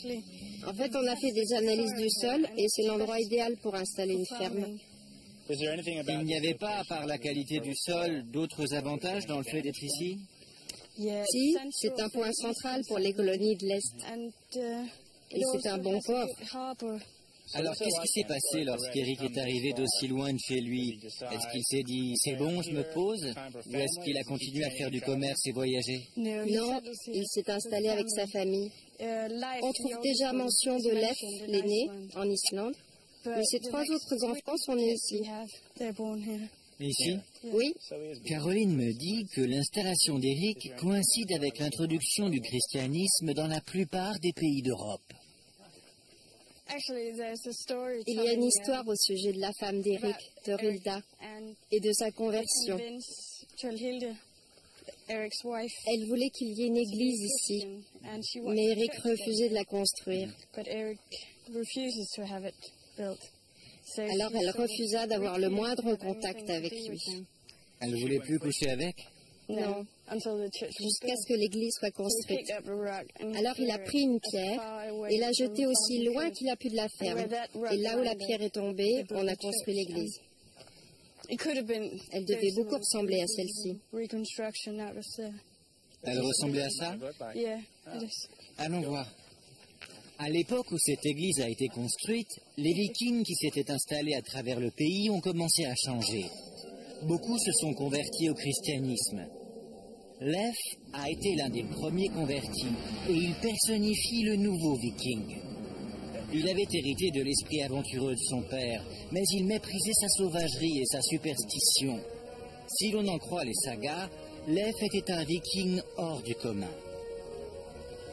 En fait, on a fait des analyses du sol et c'est l'endroit idéal pour installer une ferme. Il n'y avait pas, à part la qualité du sol, d'autres avantages dans le fait d'être ici? Si, c'est un point central pour les colonies de l'Est. Et c'est un bon port. Alors, qu'est-ce qui s'est passé lorsqu'Eric est arrivé d'aussi loin de chez lui? Est-ce qu'il s'est dit, c'est bon, je me pose? Ou est-ce qu'il a continué à faire du commerce et voyager? Non, il s'est installé avec sa famille. On trouve déjà mention de Leif, l'aîné, en Islande. Mais ses 3 autres enfants sont nés ici. Ici? Oui, Caroline me dit que l'installation d'Eric coïncide avec l'introduction du christianisme dans la plupart des pays d'Europe. il y a une histoire au sujet de la femme d'Eric, Thorhilda, et de sa conversion. Elle voulait qu'il y ait une église ici, mais Eric refusait de la construire. Alors elle refusa d'avoir le moindre contact avec lui. Elle ne voulait plus coucher avec? Non, jusqu'à ce que l'église soit construite. Alors il a pris une pierre et l'a jetée aussi loin qu'il a pu de la ferme. Et là où la pierre est tombée, on a construit l'église. Elle devait beaucoup ressembler à celle-ci. Elle ressemblait à ça? Allons voir. À l'époque où cette église a été construite, les Vikings qui s'étaient installés à travers le pays ont commencé à changer. Beaucoup se sont convertis au christianisme. Leif a été l'un des premiers convertis et il personnifie le nouveau Viking. Il avait hérité de l'esprit aventureux de son père, mais il méprisait sa sauvagerie et sa superstition. Si l'on en croit les sagas, Leif était un Viking hors du commun.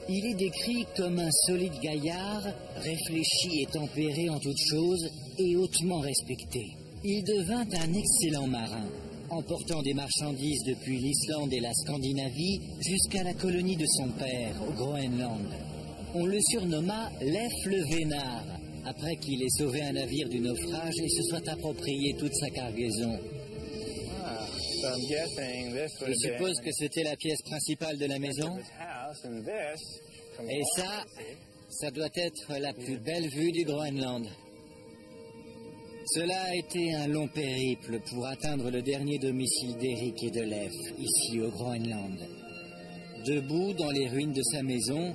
Il est décrit comme un solide gaillard, réfléchi et tempéré en toutes choses et hautement respecté. Il devint un excellent marin, emportant des marchandises depuis l'Islande et la Scandinavie jusqu'à la colonie de son père, au Groenland. On le surnomma Leif le Vénard, après qu'il ait sauvé un navire du naufrage et se soit approprié toute sa cargaison. Je suppose que c'était la pièce principale de la maison. Et ça doit être la plus belle vue du Groenland. Cela a été un long périple pour atteindre le dernier domicile d'Eric et de Leif, ici au Groenland. Debout dans les ruines de sa maison,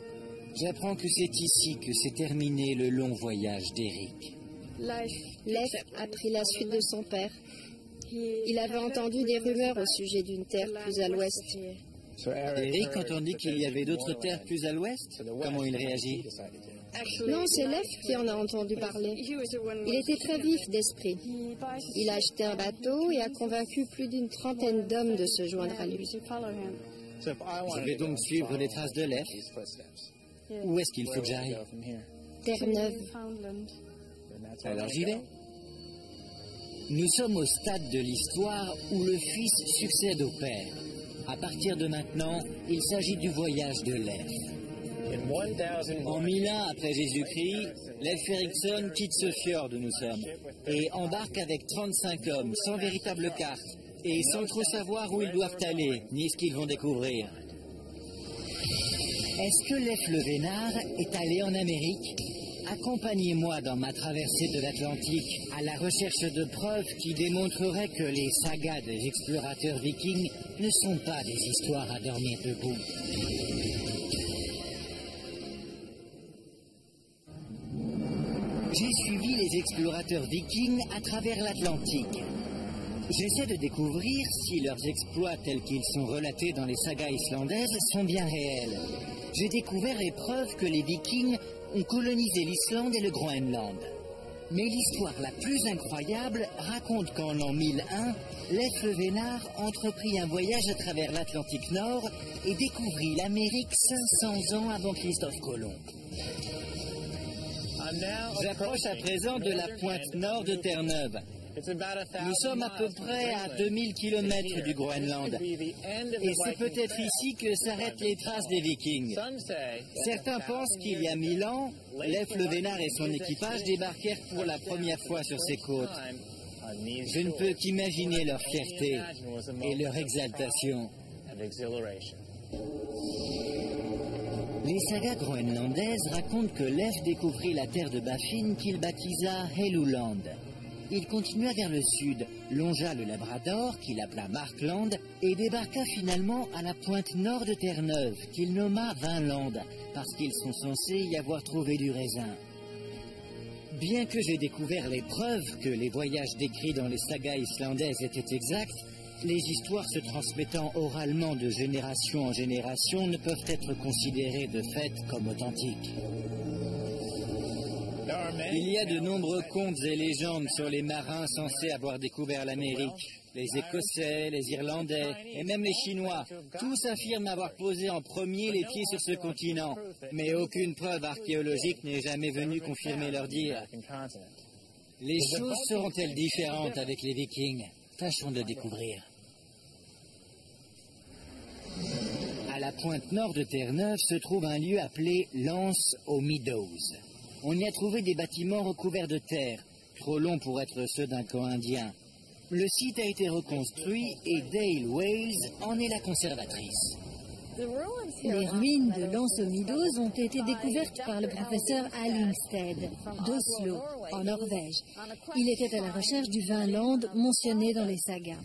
j'apprends que c'est ici que s'est terminé le long voyage d'Eric. Leif a pris la suite de son père. Il avait entendu des rumeurs au sujet d'une terre plus à l'ouest. Eric entendit qu'il y avait d'autres terres plus à l'ouest. Comment il réagit? Non, c'est Leif qui en a entendu parler. Il était très vif d'esprit. Il a acheté un bateau et a convaincu plus d'une trentaine d'hommes de se joindre à lui. Je vais donc suivre les traces de Leif. Où est-ce qu'il faut que j'aille? Terre-Neuve. Alors j'y vais. Nous sommes au stade de l'histoire où le fils succède au père. À partir de maintenant, il s'agit du voyage de Leif. En 1001 après Jésus-Christ, Leif Erikson quitte ce fjord où nous sommes et embarque avec 35 hommes sans véritable carte et sans trop savoir où ils doivent aller ni ce qu'ils vont découvrir. Est-ce que Leif le Vénard est allé en Amérique? Accompagnez-moi dans ma traversée de l'Atlantique à la recherche de preuves qui démontreraient que les sagas des explorateurs vikings ne sont pas des histoires à dormir debout. J'ai suivi les explorateurs vikings à travers l'Atlantique. J'essaie de découvrir si leurs exploits tels qu'ils sont relatés dans les sagas islandaises sont bien réels. J'ai découvert les preuves que les vikings ont colonisé l'Islande et le Groenland. Mais l'histoire la plus incroyable raconte qu'en l'an 1001, Leif le Vénard entreprit un voyage à travers l'Atlantique Nord et découvrit l'Amérique 500 ans avant Christophe Colomb. J'approche à présent de la pointe nord de Terre-Neuve. Nous sommes à peu près à 2000 km du Groenland. Et c'est peut-être ici que s'arrêtent les traces des Vikings. Certains pensent qu'il y a 1000 ans, Leif le Vénard et son équipage débarquèrent pour la première fois sur ces côtes. Je ne peux qu'imaginer leur fierté et leur exaltation. Les sagas groenlandaises racontent que Leif découvrit la terre de Baffin qu'il baptisa Helluland. il continua vers le sud, longea le Labrador, qu'il appela Markland, et débarqua finalement à la pointe nord de Terre-Neuve, qu'il nomma Vinland, parce qu'ils sont censés y avoir trouvé du raisin. Bien que j'ai découvert les preuves que les voyages décrits dans les sagas islandaises étaient exacts, les histoires se transmettant oralement de génération en génération ne peuvent être considérées de fait comme authentiques. Il y a de nombreux contes et légendes sur les marins censés avoir découvert l'Amérique. Les Écossais, les Irlandais et même les Chinois, tous affirment avoir posé en premier les pieds sur ce continent. Mais aucune preuve archéologique n'est jamais venue confirmer leur dire. Les choses seront-elles différentes avec les Vikings? Tâchons de découvrir. À la pointe nord de Terre-Neuve se trouve un lieu appelé l'Anse aux Meadows. On y a trouvé des bâtiments recouverts de terre, trop longs pour être ceux d'un camp indien. Le site a été reconstruit et Dale Wales en est la conservatrice. Les ruines de l'Anse aux Meadows ont été découvertes par le professeur Allingstead d'Oslo, en Norvège. Il était à la recherche du Vinland mentionné dans les sagas.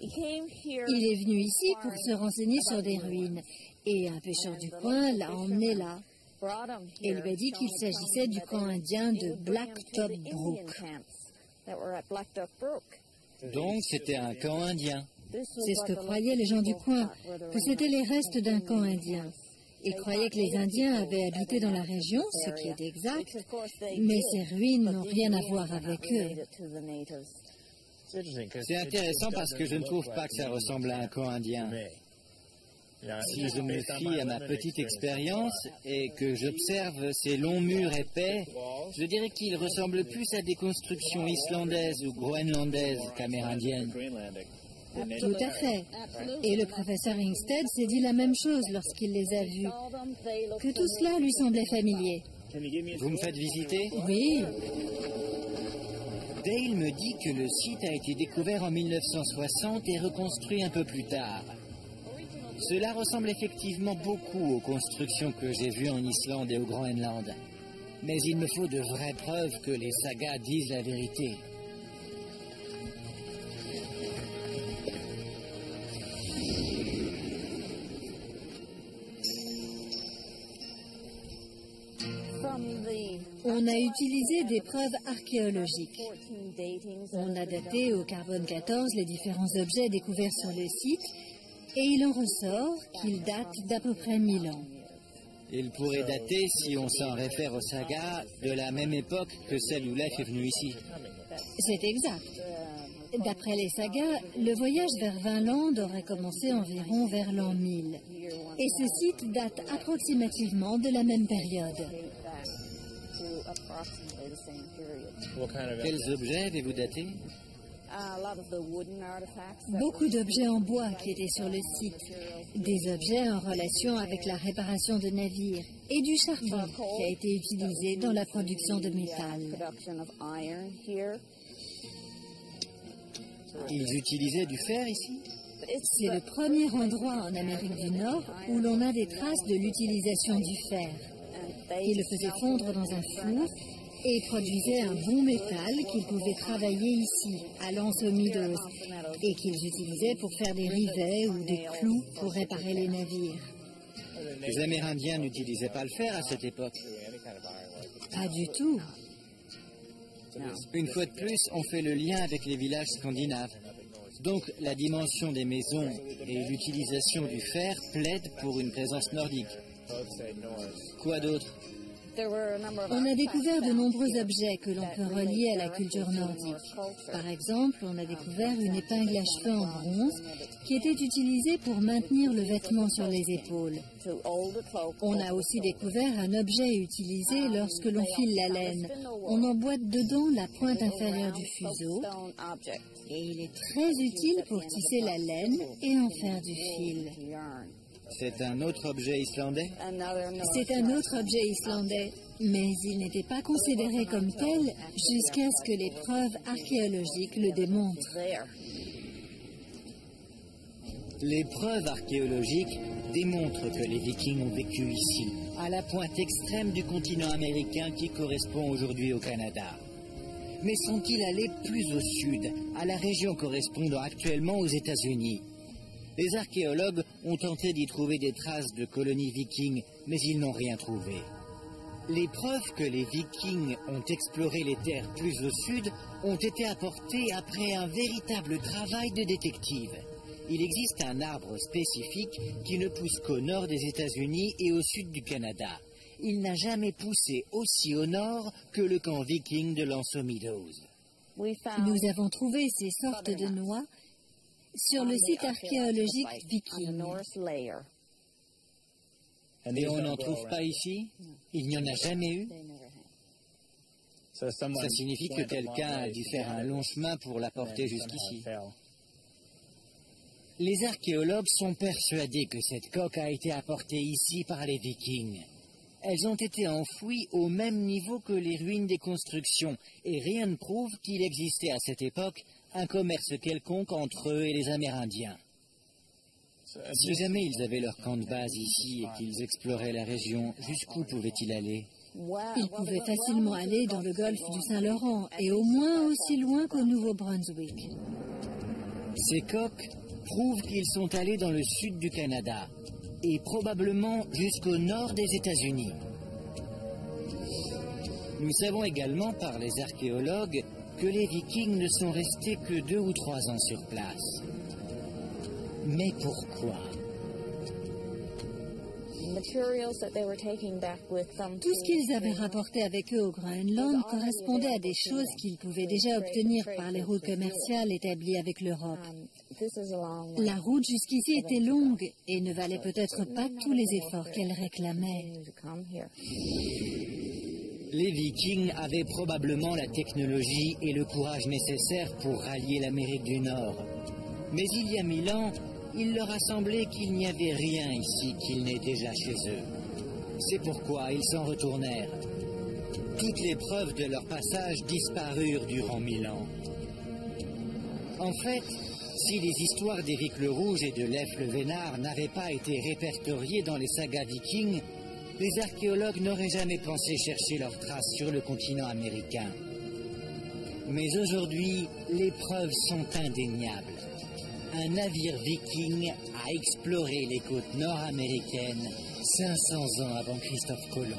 Il est venu ici pour se renseigner sur des ruines et un pêcheur du coin l'a emmené là et lui a dit qu'il s'agissait du camp indien de Blacktop Brook. Donc c'était un camp indien. C'est ce que croyaient les gens du coin, que c'était les restes d'un camp indien. Ils croyaient que les Indiens avaient habité dans la région, ce qui est exact, mais ces ruines n'ont rien à voir avec eux. C'est intéressant parce que je ne trouve pas que ça ressemble à un camp indien. Si je me fie à ma petite expérience et que j'observe ces longs murs épais, je dirais qu'ils ressemblent plus à des constructions islandaises ou groenlandaises qu'amérindiennes. Tout à fait. Et le professeur Ingstead s'est dit la même chose lorsqu'il les a vus, que tout cela lui semblait familier. Vous me faites visiter? Oui. Dale me dit que le site a été découvert en 1960 et reconstruit un peu plus tard. Cela ressemble effectivement beaucoup aux constructions que j'ai vues en Islande et au Groenland. Mais il me faut de vraies preuves que les sagas disent la vérité. On a utilisé des preuves archéologiques. On a daté au carbone 14 les différents objets découverts sur le site et il en ressort qu'ils datent d'à peu près 1000 ans. Il pourrait dater, si on s'en réfère aux sagas, de la même époque que celle où Leif est venu ici. C'est exact. D'après les sagas, le voyage vers Vinland aurait commencé environ vers l'an 1000. Et ce site date approximativement de la même période. Quels objets avez-vous datés? Beaucoup d'objets en bois qui étaient sur le site, des objets en relation avec la réparation de navires et du charbon qui a été utilisé dans la production de métal. Ils utilisaient du fer ici? C'est le premier endroit en Amérique du Nord où l'on a des traces de l'utilisation du fer. Ils le faisaient fondre dans un four et produisaient un bon métal qu'ils pouvaient travailler ici, à l'Anse aux Meadows, et qu'ils utilisaient pour faire des rivets ou des clous pour réparer les navires. Les Amérindiens n'utilisaient pas le fer à cette époque? Pas du tout. Une fois de plus, on fait le lien avec les villages scandinaves. Donc la dimension des maisons et l'utilisation du fer plaident pour une présence nordique. Quoi d'autre? On a découvert de nombreux objets que l'on peut relier à la culture nordique. Par exemple, on a découvert une épingle à cheveux en bronze qui était utilisée pour maintenir le vêtement sur les épaules. On a aussi découvert un objet utilisé lorsque l'on file la laine. On emboîte dedans la pointe inférieure du fuseau et il est très utile pour tisser la laine et en faire du fil. C'est un autre objet islandais? C'est un autre objet islandais, mais il n'était pas considéré comme tel jusqu'à ce que les preuves archéologiques le démontrent. Les preuves archéologiques démontrent que les Vikings ont vécu ici, à la pointe extrême du continent américain qui correspond aujourd'hui au Canada. Mais sont-ils allés plus au sud, à la région correspondant actuellement aux États-Unis? Les archéologues ont tenté d'y trouver des traces de colonies vikings, mais ils n'ont rien trouvé. Les preuves que les Vikings ont exploré les terres plus au sud ont été apportées après un véritable travail de détective. Il existe un arbre spécifique qui ne pousse qu'au nord des États-Unis et au sud du Canada. Il n'a jamais poussé aussi au nord que le camp viking de Lanzo Meadows. Nous avons trouvé ces sortes de noix sur le site archéologique viking. Et on n'en trouve pas ici? Il n'y en a jamais eu? Ça signifie que quelqu'un a dû faire un long chemin pour l'apporter jusqu'ici. Les archéologues sont persuadés que cette coque a été apportée ici par les Vikings. Elles ont été enfouies au même niveau que les ruines des constructions, et rien ne prouve qu'il existait à cette époque un commerce quelconque entre eux et les Amérindiens. Si jamais ils avaient leur camp de base ici et qu'ils exploraient la région, jusqu'où pouvaient-ils aller? Ils pouvaient facilement aller dans le golfe du Saint-Laurent et au moins aussi loin qu'au Nouveau-Brunswick. Ces coques prouvent qu'ils sont allés dans le sud du Canada et probablement jusqu'au nord des États-Unis. Nous savons également par les archéologues que les Vikings ne sont restés que 2 ou 3 ans sur place. Mais pourquoi? Tout ce qu'ils avaient rapporté avec eux au Groenland correspondait à des choses qu'ils pouvaient déjà obtenir par les routes commerciales établies avec l'Europe. La route jusqu'ici était longue et ne valait peut-être pas tous les efforts qu'elle réclamait. Les Vikings avaient probablement la technologie et le courage nécessaires pour rallier l'Amérique du Nord. Mais il y a 1000 ans, il leur a semblé qu'il n'y avait rien ici qu'ils n'aient déjà chez eux. C'est pourquoi ils s'en retournèrent. Toutes les preuves de leur passage disparurent durant 1000 ans. En fait, si les histoires d'Éric le Rouge et de Leif le Vénard n'avaient pas été répertoriées dans les sagas vikings, les archéologues n'auraient jamais pensé chercher leurs traces sur le continent américain. Mais aujourd'hui, les preuves sont indéniables. Un navire viking a exploré les côtes nord-américaines 500 ans avant Christophe Colomb.